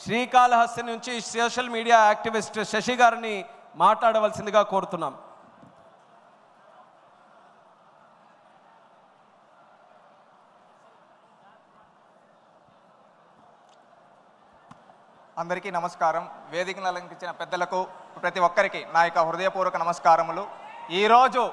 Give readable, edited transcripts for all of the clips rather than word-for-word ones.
శ్రీకాళహస్తి నుంచి social media activist Shashi గారిని మాట్లాడవలసిందిగా కోరుతున్నాం. అందరికీ నమస్కారం. వేదికను అలంకరించిన పెద్దలకు ప్రతి ఒక్కరికి నా యొక్క హృదయపూర్వక నమస్కారములు. ఈరోజు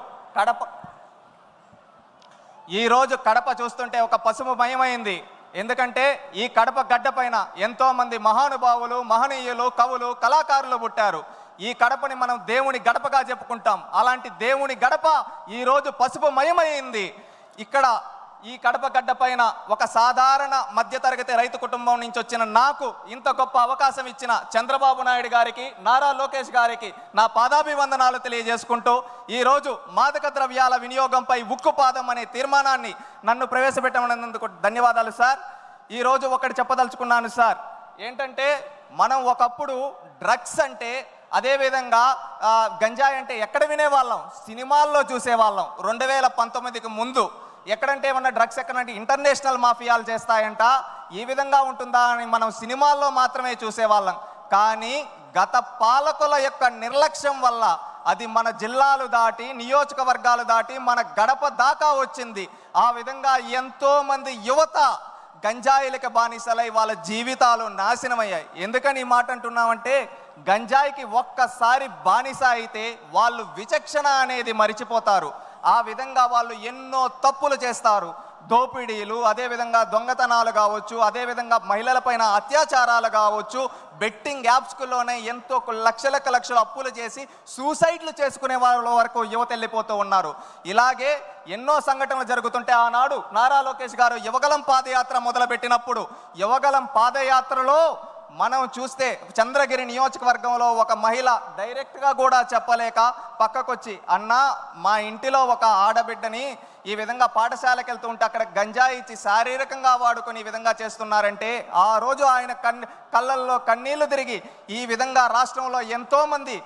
కడప చూస్తుంటే ఒక పసుపుమయమైంది. ఎందుకంటే ఈ కడప గడ్డ పైన ఎంతోమంది మహానుభావులు, మహనీయులు, కవులు, కళాకారులు పుట్టారు. ఈ కడపని మనం దేవుని గడపగా చెప్పుకుంటాం. అలాంటి దేవుని గడప ఈరోజు పసుపుమయమైంది. ఇక్కడ ఈ కడప గడ్డ పైన ఒక సాధారణ మధ్యతరగతి రైతు కుటుంబం నుంచి వచ్చిన నాకు ఇంత గొప్ప అవకాశం ఇచ్చిన చంద్రబాబు నాయుడు గారికి, నారా లోకేష్ గారికి నా పాదాభివందనాలు తెలియజేసుకుంటూ, ఈరోజు మాదక ద్రవ్యాల వినియోగంపై ఉక్కుపాదం అనే తీర్మానాన్ని నన్ను ప్రవేశపెట్టమన్నందుకు ధన్యవాదాలు సార్. ఈరోజు ఒకటి చెప్పదలుచుకున్నాను సార్. ఏంటంటే మనం ఒకప్పుడు డ్రగ్స్ అంటే, అదేవిధంగా గంజాయి అంటే ఎక్కడ వినేవాళ్ళం? సినిమాల్లో చూసేవాళ్ళం. 2019కి ముందు ఎక్కడంటే ఏమన్నా డ్రగ్స్ ఎక్కడంటే ఇంటర్నేషనల్ మాఫియాలు చేస్తాయంట, ఈ విధంగా ఉంటుందా అని మనం సినిమాల్లో మాత్రమే చూసేవాళ్ళం. కానీ గత పాలకుల యొక్క నిర్లక్ష్యం వల్ల అది మన జిల్లాలు దాటి, నియోజకవర్గాలు దాటి మన గడప దాకా వచ్చింది. ఆ విధంగా ఎంతోమంది యువత గంజాయిలకి బానిసలై వాళ్ళ జీవితాలు నాశనమయ్యాయి. ఎందుకని ఈ మాట అంటున్నామంటే, గంజాయికి ఒక్కసారి బానిస అయితే వాళ్ళు విచక్షణ అనేది మరిచిపోతారు. ఆ విధంగా వాళ్ళు ఎన్నో తప్పులు చేస్తారు. దోపిడీలు, అదేవిధంగా దొంగతనాలు కావచ్చు, అదేవిధంగా మహిళలపైన అత్యాచారాలు కావచ్చు, బెట్టింగ్ యాప్స్లోనే ఎంతో లక్షలు అప్పులు చేసి సూసైడ్లు చేసుకునే వాళ్ళ వరకు యువత వెళ్ళిపోతూ ఉన్నారు. ఇలాగే ఎన్నో సంఘటనలు జరుగుతుంటే, ఆనాడు నారా లోకేష్ గారు యువగలం పాదయాత్ర మొదలుపెట్టినప్పుడు, యువగలం పాదయాత్రలో మనం చూస్తే చంద్రగిరి నియోజకవర్గంలో ఒక మహిళ డైరెక్ట్గా కూడా చెప్పలేక పక్కకొచ్చి, అన్నా మా ఇంటిలో ఒక ఆడబిడ్డని ఈ విధంగా పాఠశాలకు వెళ్తూ ఉంటే అక్కడ గంజాయి ఇచ్చి శారీరకంగా వాడుకొని ఈ విధంగా చేస్తున్నారంటే, ఆ రోజు ఆయన కళ్ళల్లో కన్నీళ్లు తిరిగి ఈ విధంగా రాష్ట్రంలో ఎంతోమంది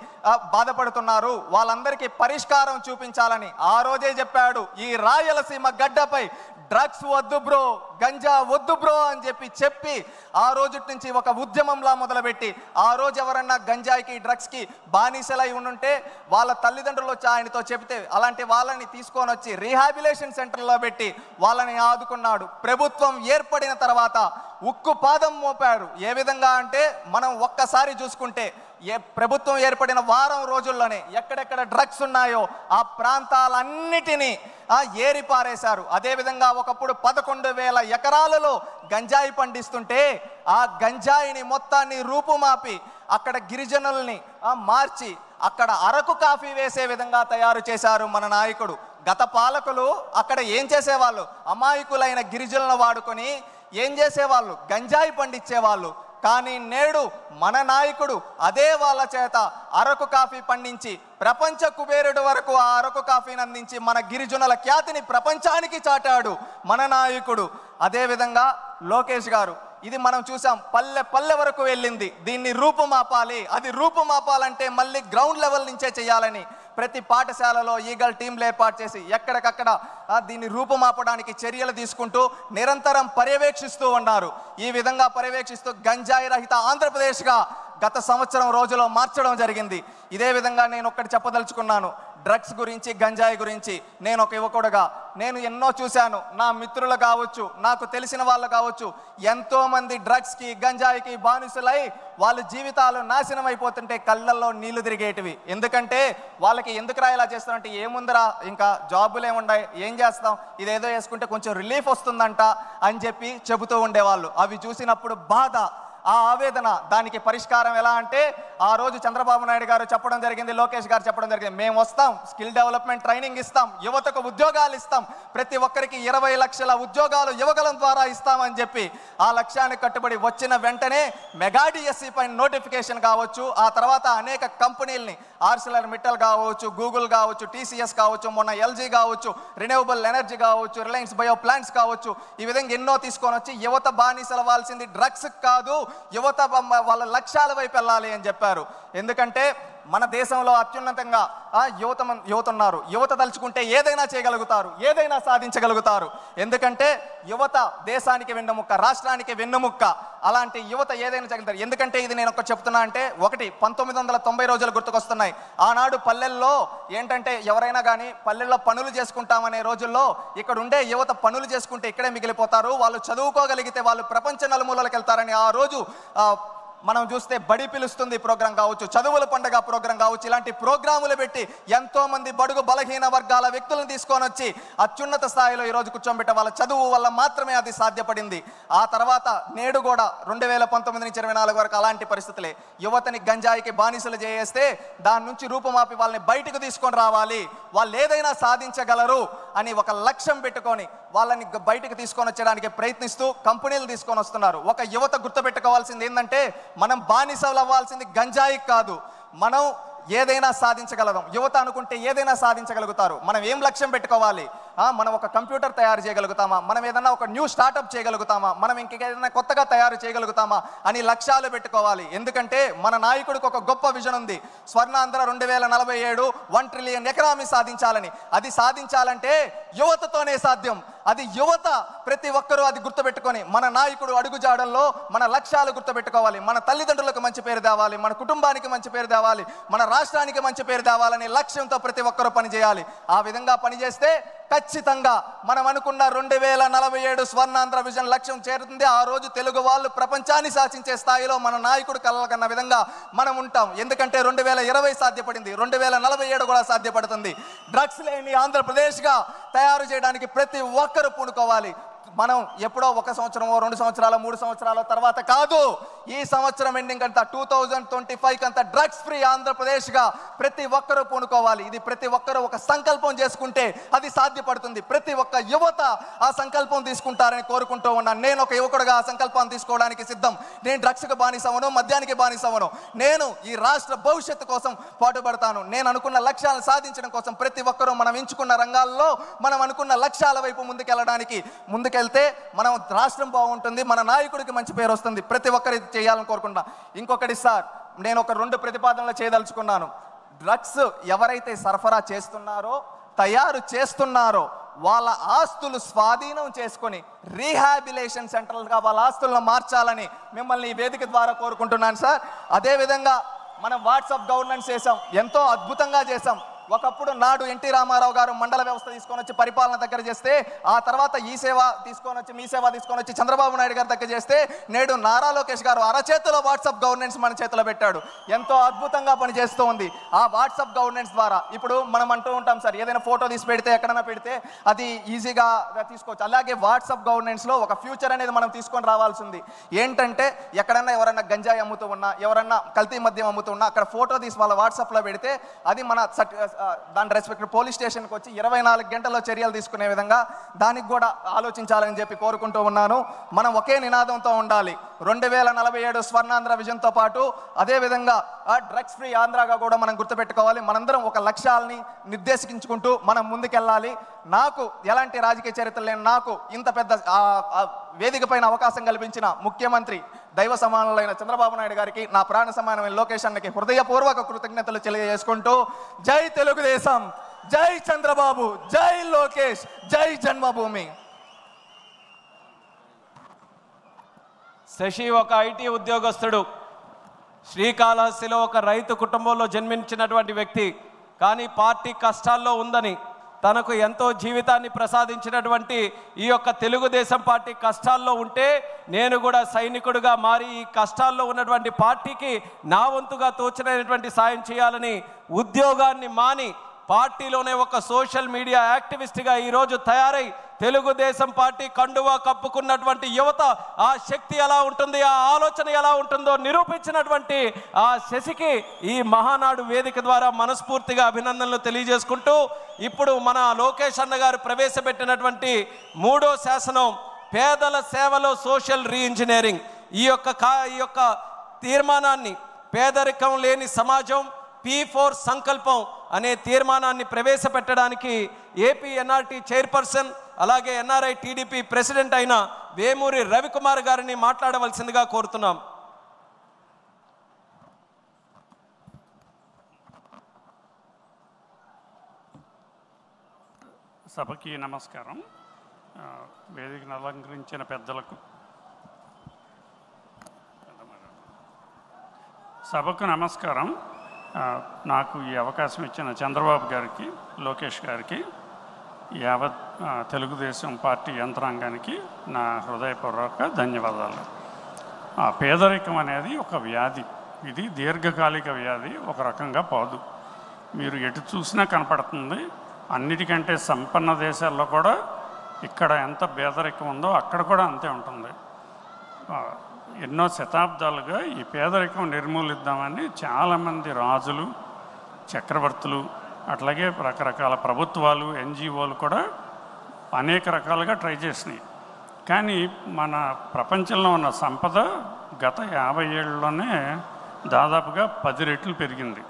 బాధపడుతున్నారు, వాళ్ళందరికీ పరిష్కారం చూపించాలని ఆ రోజే చెప్పాడు. ఈ రాయలసీమ గడ్డపై డ్రగ్స్ వద్దు బ్రో, గంజా వద్దు బ్రో అని చెప్పి ఆ రోజు నుంచి ఒక ఉద్యమంలా మొదలుపెట్టి, ఆ రోజు ఎవరన్నా గంజాయికి డ్రగ్స్కి బానిసలై ఉండుంటే వాళ్ళ తల్లిదండ్రులు వచ్చి ఆయనతో చెబితే అలాంటి వాళ్ళని తీసుకొని వచ్చి రీహాబిలేషన్ సెంటర్లో పెట్టి వాళ్ళని ఆదుకున్నాడు. ప్రభుత్వం ఏర్పడిన తర్వాత ఉక్కు పాదం మోపాడు. ఏ విధంగా అంటే, మనం ఒక్కసారి చూసుకుంటే ప్రభుత్వం ఏర్పడిన వారం రోజుల్లోనే ఎక్కడెక్కడ డ్రగ్స్ ఉన్నాయో ఆ ప్రాంతాలన్నిటినీ ఏరిపారేశారు. అదేవిధంగా ఒకప్పుడు 11,000 ఎకరాలలో గంజాయి పండిస్తుంటే ఆ గంజాయిని మొత్తాన్ని రూపుమాపి అక్కడ గిరిజనుల్ని మార్చి అక్కడ అరకు కాఫీ వేసే విధంగా తయారు చేశారు మన నాయకుడు. గత పాలకులు అక్కడ ఏం చేసేవాళ్ళు? అమాయకులైన గిరిజనులను వాడుకొని ఏం చేసేవాళ్ళు? గంజాయి పండించేవాళ్ళు. కానీ నేడు మన నాయకుడు అదే వాళ్ళ చేత అరకు కాఫీ పండించి ప్రపంచ కుబేరుడు వరకు ఆ అరకు కాఫీని అందించి మన గిరిజనుల ఖ్యాతిని ప్రపంచానికి చాటాడు మన నాయకుడు. అదేవిధంగా లోకేష్ గారు, ఇది మనం చూసాం, పల్లె వరకు వెళ్ళింది. దీన్ని రూపుమాపాలి. అది రూపుమాపాలంటే మళ్ళీ గ్రౌండ్ లెవెల్ నుంచే చేయాలని ప్రతి పాఠశాలలో ఈగల్ టీంలు ఏర్పాటు చేసి ఎక్కడికక్కడ దీన్ని రూపుమాపడానికి చర్యలు తీసుకుంటూ నిరంతరం పర్యవేక్షిస్తూ ఉన్నారు. ఈ విధంగా పర్యవేక్షిస్తూ గంజాయి రహిత ఆంధ్రప్రదేశ్గా గత సంవత్సరం రోజులో మార్చడం జరిగింది. ఇదే విధంగా నేను ఒక్కటి చెప్పదలుచుకున్నాను. డ్రగ్స్ గురించి, గంజాయి గురించి నేను ఒక యువకుడుగా నేను ఎన్నో చూశాను. నా మిత్రులు కావచ్చు, నాకు తెలిసిన వాళ్ళు కావచ్చు, ఎంతోమంది డ్రగ్స్కి, గంజాయికి బానిసలై వాళ్ళ జీవితాలు నాశనం అయిపోతుంటే కళ్ళల్లో నీళ్లు తిరిగేటివి. ఎందుకంటే వాళ్ళకి ఎందుకురా ఇలా చేస్తామంటే, ఏముందిరా ఇంకా జాబులు ఏముండాయి, ఏం చేస్తాం, ఇదేదో వేసుకుంటే కొంచెం రిలీఫ్ వస్తుందంట అని చెప్పి చెబుతూ ఉండేవాళ్ళు. అవి చూసినప్పుడు బాధ, ఆ ఆవేదన. దానికి పరిష్కారం ఎలా అంటే, ఆ రోజు చంద్రబాబు నాయుడు గారు చెప్పడం జరిగింది, లోకేష్ గారు చెప్పడం జరిగింది, మేము వస్తాం, స్కిల్ డెవలప్మెంట్ ట్రైనింగ్ ఇస్తాం, యువతకు ఉద్యోగాలు ఇస్తాం, ప్రతి ఒక్కరికి 20 లక్షల ఉద్యోగాలు యువగలం ద్వారా ఇస్తామని చెప్పి ఆ లక్ష్యానికి కట్టుబడి వచ్చిన వెంటనే మెగా డిఎస్సి పైన నోటిఫికేషన్ కావచ్చు, ఆ తర్వాత అనేక కంపెనీలని ఆర్సిలర్ మిట్టల్ కావచ్చు, గూగుల్ కావచ్చు, టీసీఎస్ కావచ్చు, మొన్న ఎల్జీ కావచ్చు, రిన్యూవబుల్ ఎనర్జీ కావచ్చు, రిలయన్స్ బయో ప్లాంట్స్ కావచ్చు, ఈ విధంగా ఎన్నో తీసుకొని వచ్చి యువత బానిసలవాల్సింది డ్రగ్స్ కాదు, యువత వాళ్ళ లక్ష్యాల వైపు వెళ్ళాలి అని చెప్పారు. ఎందుకంటే మన దేశంలో అత్యున్నతంగా యువత ఉన్నారు. యువత తలుచుకుంటే ఏదైనా చేయగలుగుతారు, ఏదైనా సాధించగలుగుతారు. ఎందుకంటే యువత దేశానికి వెన్నెముక్క, రాష్ట్రానికి వెన్నెముక్క. అలాంటి యువత ఏదైనా చేయగలుగుతారు. ఎందుకంటే ఇది నేను ఒక చెప్తున్నా అంటే, ఒకటి 1990 రోజులు గుర్తుకొస్తున్నాయి. ఆనాడు పల్లెల్లో ఏంటంటే ఎవరైనా కానీ పల్లెల్లో పనులు చేసుకుంటామనే రోజుల్లో ఇక్కడ ఉండే యువత పనులు చేసుకుంటే ఇక్కడే మిగిలిపోతారు, వాళ్ళు చదువుకోగలిగితే వాళ్ళు ప్రపంచ నలుమూలలకు వెళ్తారని ఆ రోజు మనం చూస్తే బడి పిలుస్తుంది ప్రోగ్రాం కావచ్చు, చదువుల పండుగ ప్రోగ్రాం కావచ్చు, ఇలాంటి ప్రోగ్రాములు పెట్టి ఎంతో మంది బడుగు బలహీన వర్గాల వ్యక్తులను తీసుకొని వచ్చి అత్యున్నత స్థాయిలో ఈరోజు కూర్చోబెట్టే వాళ్ళ చదువు వల్ల మాత్రమే అది సాధ్యపడింది. ఆ తర్వాత నేడు కూడా 2019 నుంచి 24 వరకు అలాంటి పరిస్థితులే. యువతని గంజాయికి బానిసలు చేస్తే దాని నుంచి రూపుమాపి వాళ్ళని బయటకు తీసుకొని రావాలి, వాళ్ళు ఏదైనా సాధించగలరు అని ఒక లక్ష్యం పెట్టుకొని వాళ్ళని బయటకు తీసుకొని వచ్చడానికి ప్రయత్నిస్తూ కంపెనీలు తీసుకొని వస్తున్నారు. ఒక యువత గుర్తుపెట్టుకోవాల్సింది ఏంటంటే, మనం బానిసలు అవ్వాల్సింది గంజాయికి కాదు, మనం ఏదైనా సాధించగలదాం. యువత అనుకుంటే ఏదైనా సాధించగలుగుతారు. మనం ఏం లక్ష్యం పెట్టుకోవాలి? మనం ఒక కంప్యూటర్ తయారు చేయగలుగుతామా, మనం ఏదైనా ఒక న్యూ స్టార్టప్ చేయగలుగుతామా, మనం ఇంకేదైనా కొత్తగా తయారు చేయగలుగుతామా అని లక్ష్యాలు పెట్టుకోవాలి. ఎందుకంటే మన నాయకుడికి ఒక గొప్ప విజన్ ఉంది, స్వర్ణాంధ్ర 2047 1 ట్రిలియన్ ఎకనామీ సాధించాలని. అది సాధించాలంటే యువతతోనే సాధ్యం. అది యువత ప్రతి ఒక్కరూ అది గుర్తుపెట్టుకొని మన నాయకుడు అడుగుజాడల్లో మన లక్ష్యాలు గుర్తుపెట్టుకోవాలి. మన తల్లిదండ్రులకు మంచి పేరు తేవాలి, మన కుటుంబానికి మంచి పేరు తేవాలి, మన రాష్ట్రానికి మంచి పేరు తేవాలనే లక్ష్యంతో ప్రతి ఒక్కరూ పనిచేయాలి. ఆ విధంగా పనిచేస్తే ఖచ్చితంగా మనం అనుకున్న 2047 స్వర్ణాంధ్ర విజన్ లక్ష్యం చేరుతుంది. ఆ రోజు తెలుగు వాళ్ళు ప్రపంచాన్ని శాసించే స్థాయిలో మన నాయకుడు కలగన్న విధంగా మనం ఉంటాం. ఎందుకంటే 2020 సాధ్యపడింది, 2047 కూడా సాధ్యపడుతుంది. డ్రగ్స్ లేని ఆంధ్రప్రదేశ్గా తయారు చేయడానికి ప్రతి ఒక్కరూ పూనుకోవాలి. మనం ఎప్పుడో 1 సంవత్సరమో 2 సంవత్సరాలు 3 సంవత్సరాల తర్వాత కాదు, ఈ సంవత్సరం ఎండింగ్ అంతా 2025 అంతా డ్రగ్స్ ఫ్రీ ఆంధ్రప్రదేశ్గా ప్రతి ఒక్కరూ పూనుకోవాలి. ఇది ప్రతి ఒక్కరూ ఒక సంకల్పం చేసుకుంటే అది సాధ్యపడుతుంది. ప్రతి ఒక్క యువత ఆ సంకల్పం తీసుకుంటారని కోరుకుంటూ ఉన్నాను. నేను ఒక యువకుడుగా ఆ సంకల్పాన్ని తీసుకోవడానికి సిద్ధం. నేను డ్రగ్స్కి బానిసవను, మద్యానికి బానిసవను. నేను ఈ రాష్ట్ర భవిష్యత్తు కోసం పాటుపడతాను. నేను అనుకున్న లక్ష్యాలను సాధించడం కోసం ప్రతి ఒక్కరూ మనం ఎంచుకున్న రంగాల్లో మనం అనుకున్న లక్ష్యాల వైపు ముందుకెళ్ళడానికి ముందుకెళ్తే మనం రాష్ట్రం బాగుంటుంది, మన నాయకుడికి మంచి పేరు వస్తుంది. ప్రతి ఒక్కరు ఇది చేయాలని కోరుకుంటున్నా. ఇంకొకటి సార్, నేను ఒక 2 ప్రతిపాదనలు చేయదలుచుకున్నాను. డ్రగ్స్ ఎవరైతే సరఫరా చేస్తున్నారో, తయారు చేస్తున్నారో వాళ్ళ ఆస్తులు స్వాధీనం చేసుకొని రీహాబిలేషన్ సెంటర్లుగా వాళ్ళ ఆస్తులను మార్చాలని మిమ్మల్ని ఈ వేదిక ద్వారా కోరుకుంటున్నాను సార్. అదేవిధంగా మనం వాట్సాప్ గవర్నెన్స్ చేసాం, ఎంతో అద్భుతంగా చేసాం. ఒకప్పుడు నాడు ఎన్టీ రామారావు గారు మండల వ్యవస్థ తీసుకొని వచ్చి పరిపాలన దగ్గర చేస్తే, ఆ తర్వాత ఈ సేవ తీసుకొని వచ్చి మీ సేవ తీసుకొని వచ్చి చంద్రబాబు నాయుడు గారి దగ్గర చేస్తే, నేడు నారా లోకేష్ గారు అరచేతిలో వాట్సాప్ గవర్నెన్స్ మన చేతిలో పెట్టాడు. ఎంతో అద్భుతంగా పనిచేస్తూ ఉంది. ఆ వాట్సాప్ గవర్నెన్స్ ద్వారా ఇప్పుడు మనం అంటూ ఉంటాం సార్, ఏదైనా ఫోటో తీసి పెడితే ఎక్కడైనా పెడితే అది ఈజీగా తీసుకోవచ్చు. అలాగే వాట్సాప్ గవర్నెన్స్లో ఒక ఫ్యూచర్ అనేది మనం తీసుకొని రావాల్సింది. ఏంటంటే ఎక్కడన్నా ఎవరన్నా గంజాయి అమ్ముతూ ఉన్నా, ఎవరన్నా కల్తీ మద్యం అమ్ముతూ ఉన్నా, అక్కడ ఫోటో తీసి వాళ్ళ వాట్సాప్లో పెడితే అది మన దాని రెస్పెక్ట్ పోలీస్ స్టేషన్కి వచ్చి 24 గంటల్లో చర్యలు తీసుకునే విధంగా దానికి కూడా ఆలోచించాలని చెప్పి కోరుకుంటూ ఉన్నాను. మనం ఒకే నినాదంతో ఉండాలి, 2047 స్వర్ణాంధ్ర విజన్తో పాటు అదేవిధంగా డ్రగ్స్ ఫ్రీ ఆంధ్రాగా కూడా మనం గుర్తుపెట్టుకోవాలి. మనందరం ఒక లక్ష్యాలని నిర్దేశించుకుంటూ మనం ముందుకెళ్ళాలి. నాకు ఎలాంటి రాజకీయ చరిత్ర లేని నాకు ఇంత పెద్ద వేదిక పైన అవకాశం కల్పించిన ముఖ్యమంత్రి దైవ సమానులైన చంద్రబాబు నాయుడు గారికి, నా ప్రాణ సమానమైన లోకేష్ అన్నకి హృదయపూర్వక కృతజ్ఞతలు తెలియజేసుకుంటూ, జై తెలుగుదేశం, జై చంద్రబాబు, జై లోకేష్, జై జన్మభూమి. శశి ఒక ఐటీ ఉద్యోగస్తుడు, శ్రీకాళహస్తిలో ఒక రైతు కుటుంబంలో జన్మించినటువంటి వ్యక్తి. కానీ పార్టీ కష్టాల్లో ఉందని, తనకు ఎంతో జీవితాన్ని ప్రసాదించినటువంటి ఈ యొక్క తెలుగుదేశం పార్టీ కష్టాల్లో ఉంటే, నేను కూడా సైనికుడిగా మారి ఈ కష్టాల్లో ఉన్నటువంటి పార్టీకి నా వంతుగా తోచినటువంటి సాయం చేయాలని ఉద్యోగాన్ని మాని పార్టీలోనే ఒక సోషల్ మీడియా యాక్టివిస్ట్గా ఈరోజు తయారై తెలుగుదేశం పార్టీ కండువా కప్పుకున్నటువంటి యువత ఆ శక్తి ఎలా ఉంటుంది, ఆ ఆలోచన ఎలా ఉంటుందో నిరూపించినటువంటి ఆ శశికి ఈ మహానాడు వేదిక ద్వారా మనస్ఫూర్తిగా అభినందనలు తెలియజేసుకుంటూ, ఇప్పుడు మన లోకేష్ అన్న గారు ప్రవేశపెట్టినటువంటి 3వ శాసనం పేదల సేవలో సోషల్ రీఇంజనీరింగ్, ఈ యొక్క తీర్మానాన్ని పేదరికం లేని సమాజం P4 సంకల్పం అనే తీర్మానాన్ని ప్రవేశపెట్టడానికి ఏపీ ఎన్ఆర్టీ చైర్పర్సన్ అలాగే ఎన్ఆర్ఐ టీడీపీ ప్రెసిడెంట్ అయిన వేమూరి రవికుమార్ గారిని మాట్లాడవలసిందిగా కోరుతున్నాం. సభకి నమస్కారం. వేదికను అలంకరించిన పెద్దలకు సభకు నమస్కారం. నాకు ఈ అవకాశం ఇచ్చిన చంద్రబాబు గారికి, లోకేష్ గారికి, యావత్ తెలుగుదేశం పార్టీ యంత్రాంగానికి నా హృదయపూర్వక ధన్యవాదాలు. పేదరికం అనేది ఒక వ్యాధి. ఇది దీర్ఘకాలిక వ్యాధి, ఒక రకంగా పోదు. మీరు ఎటు చూసినా కనపడుతుంది. అన్నిటికంటే సంపన్న దేశాల్లో కూడా ఇక్కడ ఎంత పేదరికం ఉందో అక్కడ కూడా అంతే ఉంటుంది. ఎన్నో శతాబ్దాలుగా ఈ పేదరికం నిర్మూలిద్దామని చాలామంది రాజులు, చక్రవర్తులు, అట్లాగే రకరకాల ప్రభుత్వాలు, ఎన్జిఓలు కూడా అనేక రకాలుగా ట్రై చేసినాయి. కానీ మన ప్రపంచంలో ఉన్న సంపద గత 50 ఏళ్ళలోనే దాదాపుగా 10 రెట్లు పెరిగింది.